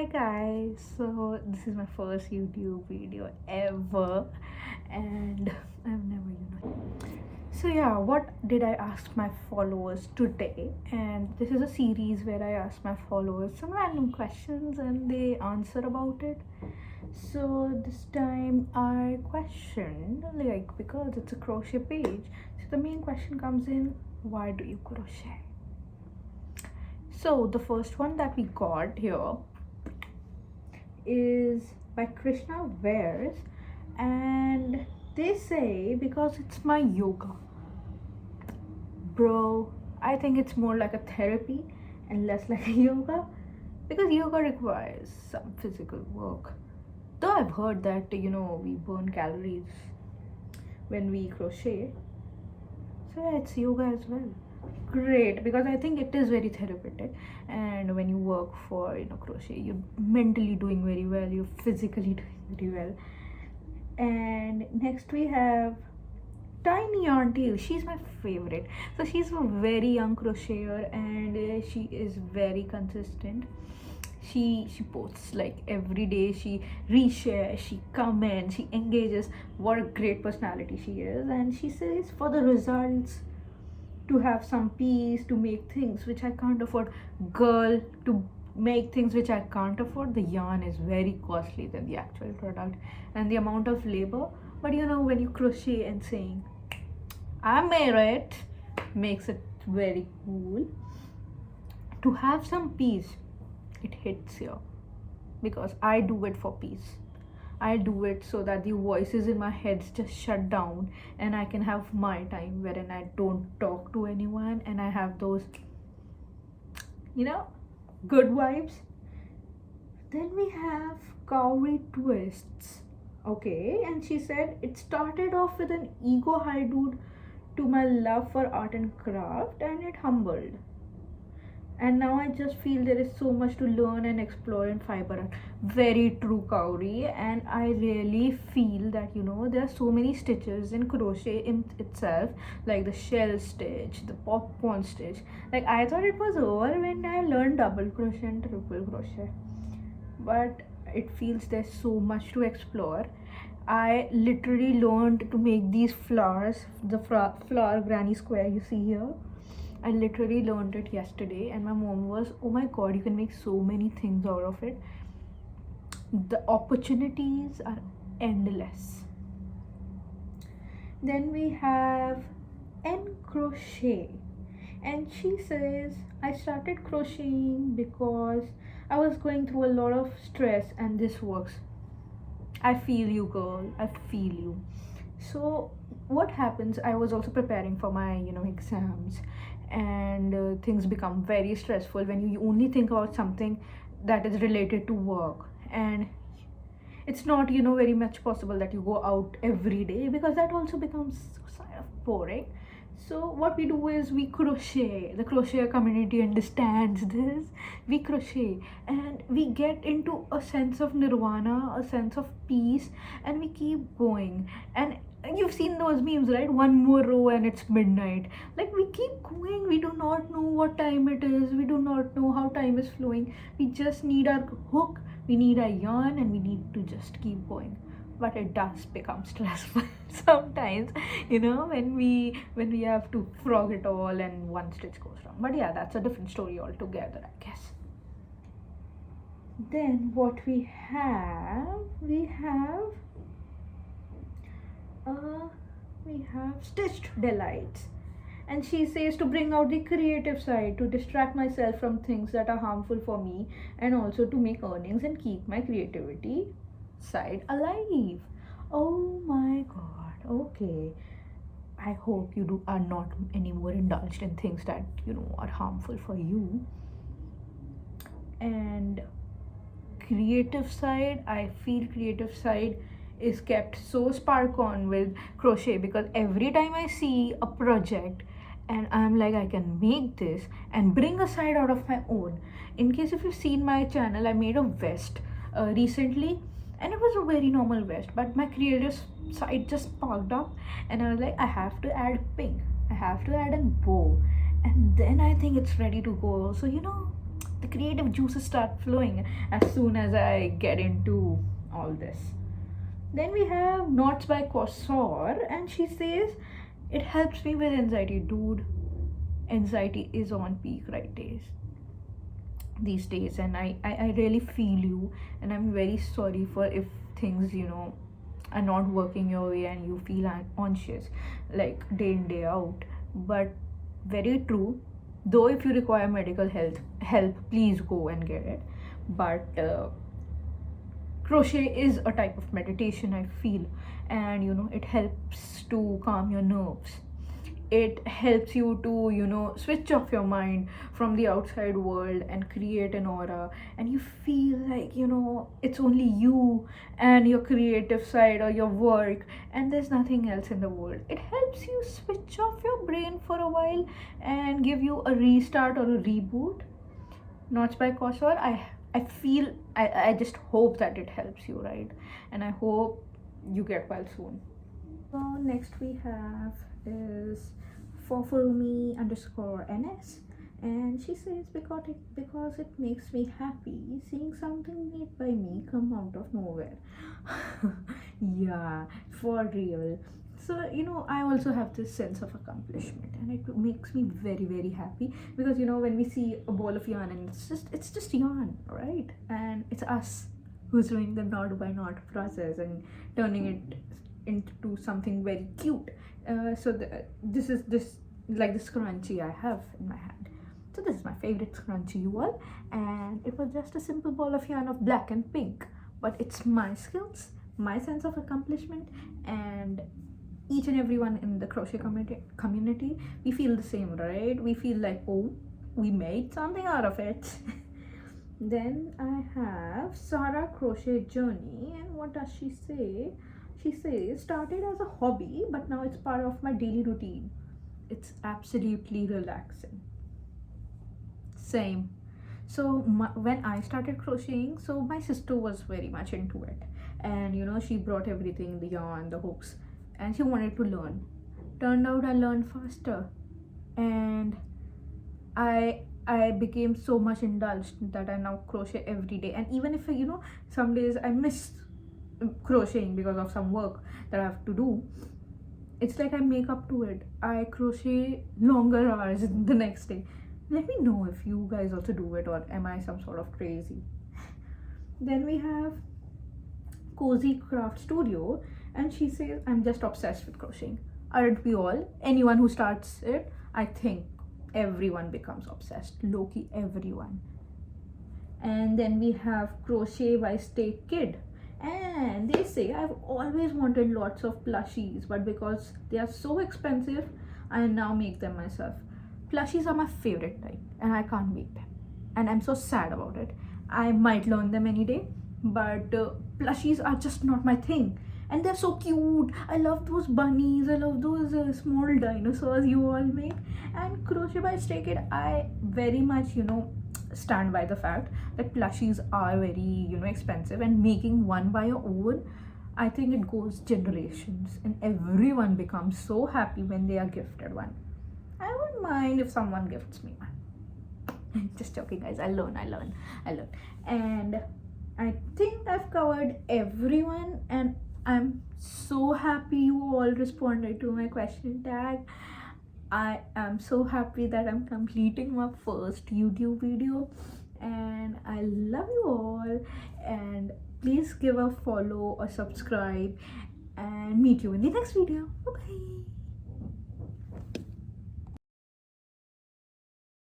guys, so this is my first YouTube video ever, and I've never, So yeah, what did I ask my followers today? And this is a series where I ask my followers some random questions and they answer about it. So this time I questioned, like, because it's a crochet page, so the main question comes in, why do you crochet? So the first one that we got here is by Krishna Wears, and they say because it's my yoga. Bro, I think it's more like a therapy and less like a yoga, because yoga requires some physical work. Though I've heard that we burn calories when we crochet. So yeah, it's yoga as well. Great, because I think it is very therapeutic, and when you work for crochet, you're mentally doing very well, you're physically doing very well. And next we have Tiny Auntie. She's my favorite. So she's a very young crocheter, and she is very consistent. She posts like every day, she reshares, she comments, she engages. What a great personality she is. And she says for the results, to have some peace, to make things which I can't afford. Girl, to make things which I can't afford, the yarn is very costly than the actual product and the amount of labor. But when you crochet and saying I made it, makes it very cool. To have some peace, it hits here, because I do it for peace. I do it so that the voices in my head just shut down and I can have my time wherein I don't talk to anyone and I have those, good vibes. Then we have Cowrie Twists. Okay, and she said it started off with an ego high dude to my love for art and craft, and it humbled. And now I just feel there is so much to learn and explore in fiber art. Very true, Cowrie. And I really feel that there are so many stitches in crochet in itself, like the shell stitch, the popcorn stitch. Like, I thought it was over when I learned double crochet and triple crochet, but it feels there's so much to explore. I literally learned to make these flowers, the flower granny square you see here. I literally learned it yesterday, and my mom was, oh my god, you can make so many things out of it. The opportunities are endless. Then we have N Crochet, and she says, I started crocheting because I was going through a lot of stress, and this works. I feel you, girl. I feel you. So what happens, I was also preparing for my exams, and things become very stressful when you only think about something that is related to work, and it's not very much possible that you go out every day, because that also becomes kind of boring. So what we do is we crochet. The crochet community understands this. We crochet and we get into a sense of nirvana, a sense of peace, and we keep going. And you've seen those memes, right? One more row and it's midnight. Like, we keep going. We do not know what time it is. We do not know how time is flowing. We just need our hook, we need our yarn, and we need to just keep going. But it does become stressful sometimes, when we have to frog it all and one stitch goes wrong. But yeah, that's a different story altogether, I guess. Then what we have Stitched Delights, and she says to bring out the creative side, to distract myself from things that are harmful for me, and also to make earnings and keep my creativity side alive. Oh my god. Okay, I hope you are not anymore indulged in things that are harmful for you. And creative side, I feel creative side is kept so spark on with crochet, because every time I see a project and I'm like, I can make this and bring a side out of my own. In case if you've seen my channel, I made a vest recently, and it was a very normal vest, but my creative side just sparked up, and I was like, I have to add pink, I have to add a bow, and then I think it's ready to go. So The creative juices start flowing as soon as I get into all this. Then we have Knots by Kossor, and she says, it helps me with anxiety. Dude, anxiety is on peak these days, and I really feel you, and I'm very sorry for if things, are not working your way and you feel anxious like day in day out. But very true, though if you require medical help, please go and get it. But crochet is a type of meditation, I feel, and it helps to calm your nerves. It helps you to switch off your mind from the outside world and create an aura, and you feel like it's only you and your creative side or your work, and there's nothing else in the world. It helps you switch off your brain for a while and give you a restart or a reboot. Knots by Kossor, I feel, I just hope that it helps you, right? And I hope you get well soon. So next we have is Fofurumi underscore NS, and she says, because it makes me happy seeing something made by me come out of nowhere. Yeah, for real. So I also have this sense of accomplishment, and it makes me very, very happy, because when we see a ball of yarn, and it's just yarn, right? And it's us who's doing the knot by knot process and turning it into something very cute. This is this scrunchie I have in my hand. So this is my favorite scrunchie, you all, and it was just a simple ball of yarn of black and pink, but it's my skills, my sense of accomplishment, and each and everyone in the crochet community, we feel the same, right? We feel like, oh, we made something out of it. Then I have Sarah Crochet Journey, and what does she say? She says, started as a hobby, but now it's part of my daily routine. It's absolutely relaxing. Same. So when I started crocheting, so my sister was very much into it, and she brought everything, the yarn, the hooks, and she wanted to learn. Turned out I learned faster, and I became so much indulged that I now crochet every day. And even if some days I miss crocheting because of some work that I have to do, it's like I make up to it. I crochet longer hours the next day. Let me know if you guys also do it, or am I some sort of crazy. Then we have Cozy Craft Studio, and she says, I'm just obsessed with crocheting. Aren't we all? Anyone who starts it, I think everyone becomes obsessed. Low-key everyone. And then we have Crochet by Stay Kid, and they say, I've always wanted lots of plushies, but because they are so expensive, I now make them myself. Plushies are my favorite type, and I can't make them, and I'm so sad about it. I might learn them any day, but plushies are just not my thing, and they're so cute. I love those bunnies, I love those small dinosaurs you all make. And Crochet by Stray Kid, I very much stand by the fact that plushies are very expensive, and making one by your own, I think it goes generations, and everyone becomes so happy when they are gifted one. I wouldn't mind if someone gifts me one. Just joking, guys. I learn. And I think I've covered everyone, and I'm so happy you all responded to my question tag. I am so happy that I'm completing my first YouTube video, and I love you all, and please give a follow or subscribe, and meet you in the next video. Bye bye.